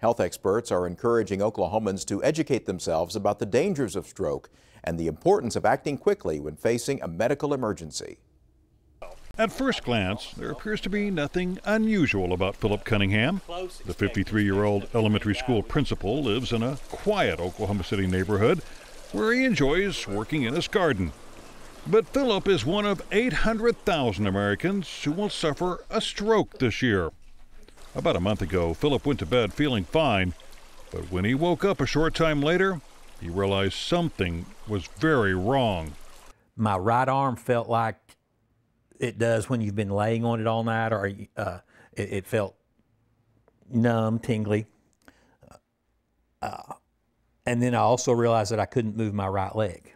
Health experts are encouraging Oklahomans to educate themselves about the dangers of stroke and the importance of acting quickly when facing a medical emergency. At first glance, there appears to be nothing unusual about Philip Cunningham. The 53-year-old elementary school principal lives in a quiet Oklahoma City neighborhood where he enjoys working in his garden. But Philip is one of 800,000 Americans who will suffer a stroke this year. About a month ago, Philip went to bed feeling fine, but when he woke up a short time later, he realized something was very wrong. My right arm felt like it does when you've been laying on it all night, or it felt numb, tingly. And then I also realized that I couldn't move my right leg.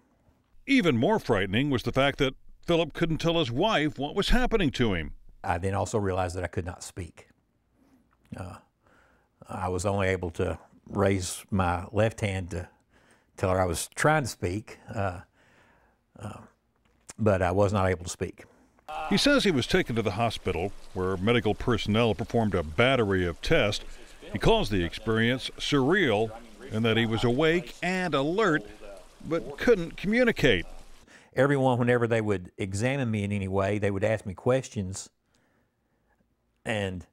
Even more frightening was the fact that Philip couldn't tell his wife what was happening to him. I then also realized that I could not speak. I was only able to raise my left hand to tell her I was trying to speak, but I was not able to speak. He says he was taken to the hospital where medical personnel performed a battery of tests. He calls the experience surreal in that he was awake and alert but couldn't communicate. Everyone, whenever they would examine me in any way, they would ask me questions, and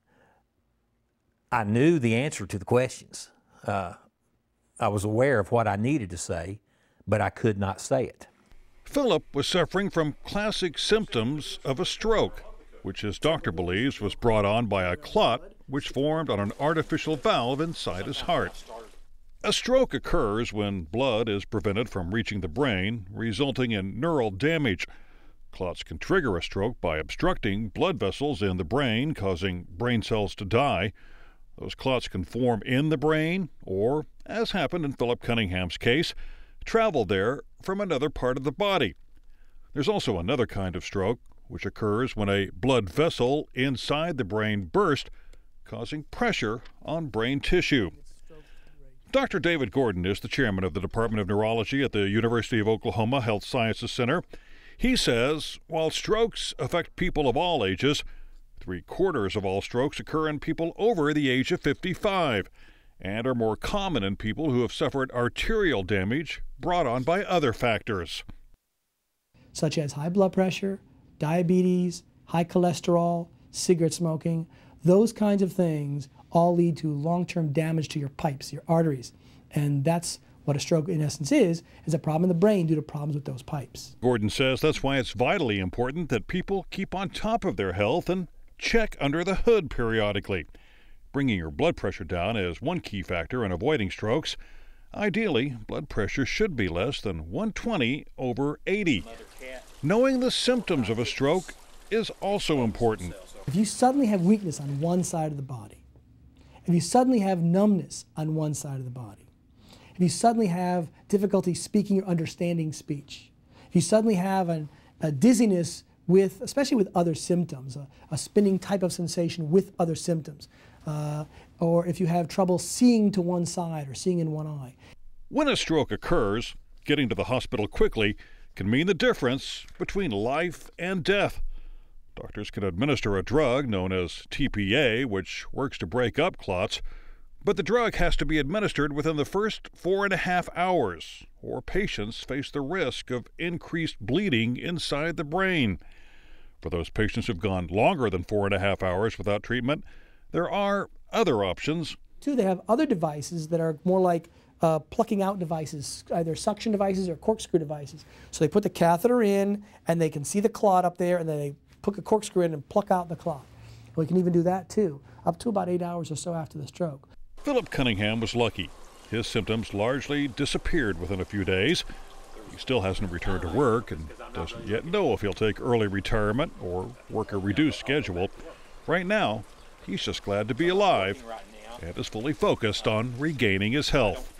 I knew the answer to the questions. I was aware of what I needed to say, but I could not say it. Philip was suffering from classic symptoms of a stroke, which his doctor believes was brought on by a clot which formed on an artificial valve inside his heart. A stroke occurs when blood is prevented from reaching the brain, resulting in neural damage. Clots can trigger a stroke by obstructing blood vessels in the brain, causing brain cells to die. Those clots can form in the brain or, as happened in Philip Cunningham's case, travel there from another part of the body. There's also another kind of stroke, which occurs when a blood vessel inside the brain bursts, causing pressure on brain tissue. Dr. David Gordon is the chairman of the Department of Neurology at the University of Oklahoma Health Sciences Center. He says while strokes affect people of all ages, 3/4 of all strokes occur in people over the age of 55 and are more common in people who have suffered arterial damage brought on by other factors, such as high blood pressure, diabetes, high cholesterol, cigarette smoking. Those kinds of things all lead to long-term damage to your pipes, your arteries. And that's what a stroke in essence is a problem in the brain due to problems with those pipes. Gordon says that's why it's vitally important that people keep on top of their health and check under the hood periodically. Bringing your blood pressure down is one key factor in avoiding strokes. Ideally, blood pressure should be less than 120/80. Knowing the symptoms of a stroke is also important. If you suddenly have weakness on one side of the body, if you suddenly have numbness on one side of the body, if you suddenly have difficulty speaking or understanding speech, if you suddenly have a dizziness with, especially with other symptoms, a spinning type of sensation with other symptoms, or if you have trouble seeing to one side or seeing in one eye. When a stroke occurs, getting to the hospital quickly can mean the difference between life and death. Doctors can administer a drug known as TPA, which works to break up clots, but the drug has to be administered within the first 4.5 hours, or patients face the risk of increased bleeding inside the brain. For those patients who've gone longer than 4.5 hours without treatment, there are other options. They have other devices that are more like plucking out devices, either suction devices or corkscrew devices. So they put the catheter in, and they can see the clot up there, and then they put a corkscrew in and pluck out the clot. We can even do that too, up to about 8 hours or so after the stroke. Philip Cunningham was lucky. His symptoms largely disappeared within a few days. He still hasn't returned to work and doesn't yet know if he'll take early retirement or work a reduced schedule. Right now, he's just glad to be alive and is fully focused on regaining his health.